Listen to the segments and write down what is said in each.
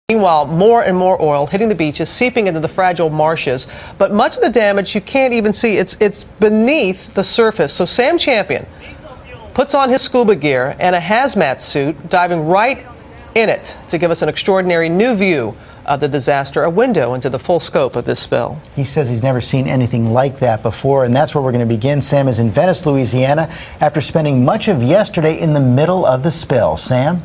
Meanwhile, more and more oil hitting the beaches, seeping into the fragile marshes. But much of the damage you can't even see. It's beneath the surface. So Sam Champion puts on his scuba gear and a hazmat suit, diving right in it to give us an extraordinary new view of the disaster, a window into the full scope of this spill. He says he's never seen anything like that before, and that's where we're going to begin. Sam is in Venice, Louisiana, after spending much of yesterday in the middle of the spill. Sam?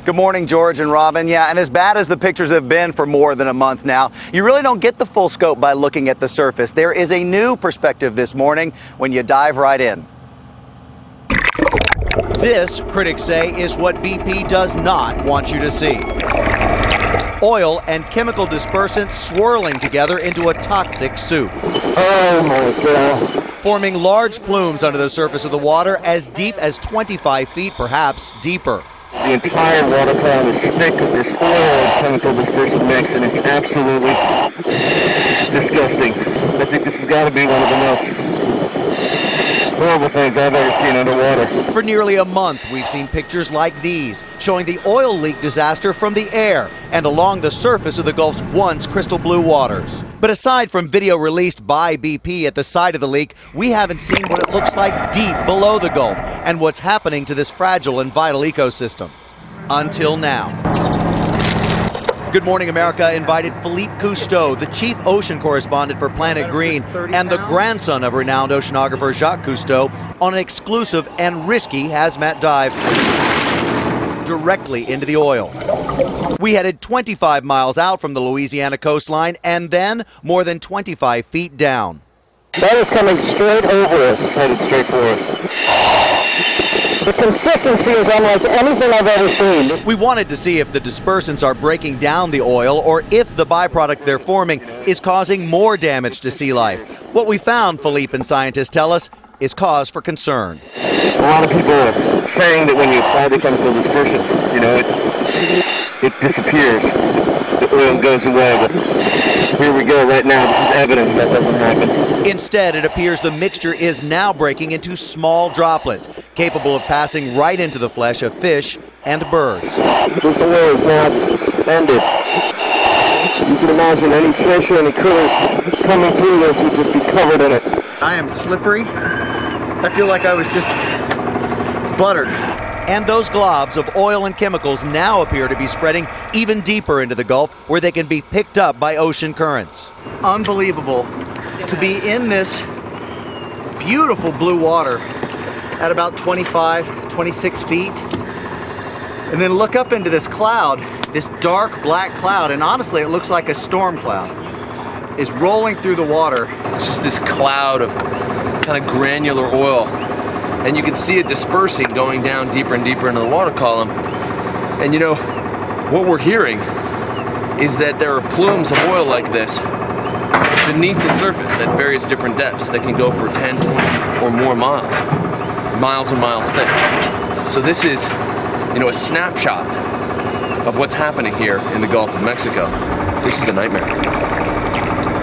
Good morning, George and Robin. Yeah, and as bad as the pictures have been for more than a month now, you really don't get the full scope by looking at the surface. There is a new perspective this morning when you dive right in. This, critics say, is what BP does not want you to see. Oil and chemical dispersant swirling together into a toxic soup. Oh my God. Forming large plumes under the surface of the water as deep as 25 feet, perhaps deeper. The entire water column is thick with this oil and chemical dispersant mix, and it's absolutely disgusting. I think this has got to be one of the most horrible things I've ever seen underwater. For nearly a month, we've seen pictures like these, showing the oil leak disaster from the air and along the surface of the Gulf's once crystal blue waters. But aside from video released by BP at the site of the leak, we haven't seen what it looks like deep below the Gulf and what's happening to this fragile and vital ecosystem. Until now. Good Morning America invited Philippe Cousteau, the chief ocean correspondent for Planet Green and the grandson of renowned oceanographer Jacques Cousteau, on an exclusive and risky hazmat dive directly into the oil. We headed 25 miles out from the Louisiana coastline and then more than 25 feet down. That is coming straight over us, headed straight for us. The consistency is unlike anything I've ever seen. We wanted to see if the dispersants are breaking down the oil or if the byproduct they're forming is causing more damage to sea life. What we found, Philippe and scientists tell us, is cause for concern. A lot of people are saying that when you apply the chemical dispersion, it disappears. The oil goes away, but here we go right now. This is evidence that doesn't happen. Instead, it appears the mixture is now breaking into small droplets, capable of passing right into the flesh of fish and birds. This oil is now suspended. You can imagine any fish or any critters coming through this would just be covered in it. I am slippery. I feel like I was just buttered. And those globs of oil and chemicals now appear to be spreading even deeper into the Gulf, where they can be picked up by ocean currents. Unbelievable to be in this beautiful blue water at about 25, 26 feet, and then look up into this cloud, this dark black cloud, and honestly it looks like a storm cloud, is rolling through the water. It's just this cloud of kind of granular oil. And you can see it dispersing, going down deeper and deeper into the water column. And what we're hearing is that there are plumes of oil like this beneath the surface at various different depths that can go for 10, 20 or more miles. Miles and miles thick. So this is, a snapshot of what's happening here in the Gulf of Mexico. This is a nightmare.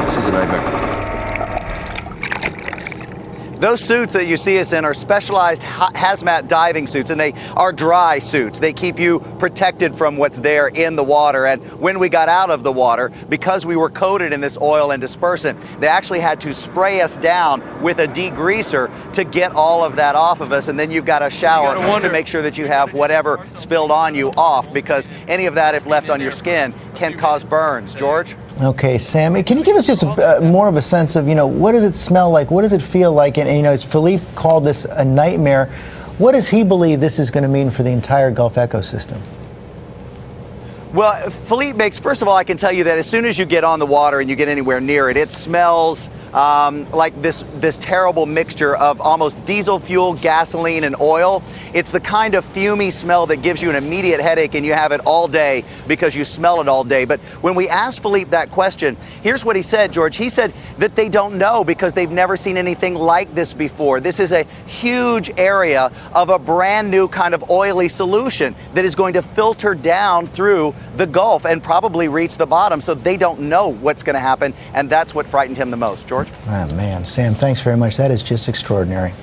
This is a nightmare. Those suits that you see us in are specialized hazmat diving suits, and they are dry suits. They keep you protected from what's there in the water. And when we got out of the water, because we were coated in this oil and dispersant, they actually had to spray us down with a degreaser to get all of that off of us. And then you've got a shower to make sure that you have whatever spilled on you off, because any of that, if left on your skin, can cause burns. George? Okay, Sam, can you give us just more of a sense of, what does it smell like? What does it feel like? And as Philippe called this a nightmare, what does he believe this is going to mean for the entire Gulf ecosystem? Well, Philippe makes, first of all, I can tell you that as soon as you get on the water and you get anywhere near it, it smells like this terrible mixture of almost diesel fuel, gasoline, and oil. It's the kind of fumey smell that gives you an immediate headache, and you have it all day because you smell it all day. But when we asked Philippe that question, here's what he said, George. He said that they don't know because they've never seen anything like this before. This is a huge area of a brand new kind of oily solution that is going to filter down through the Gulf and probably reach the bottom, so they don't know what's going to happen, and that's what frightened him the most. George? Oh, man. Sam, thanks very much. That is just extraordinary.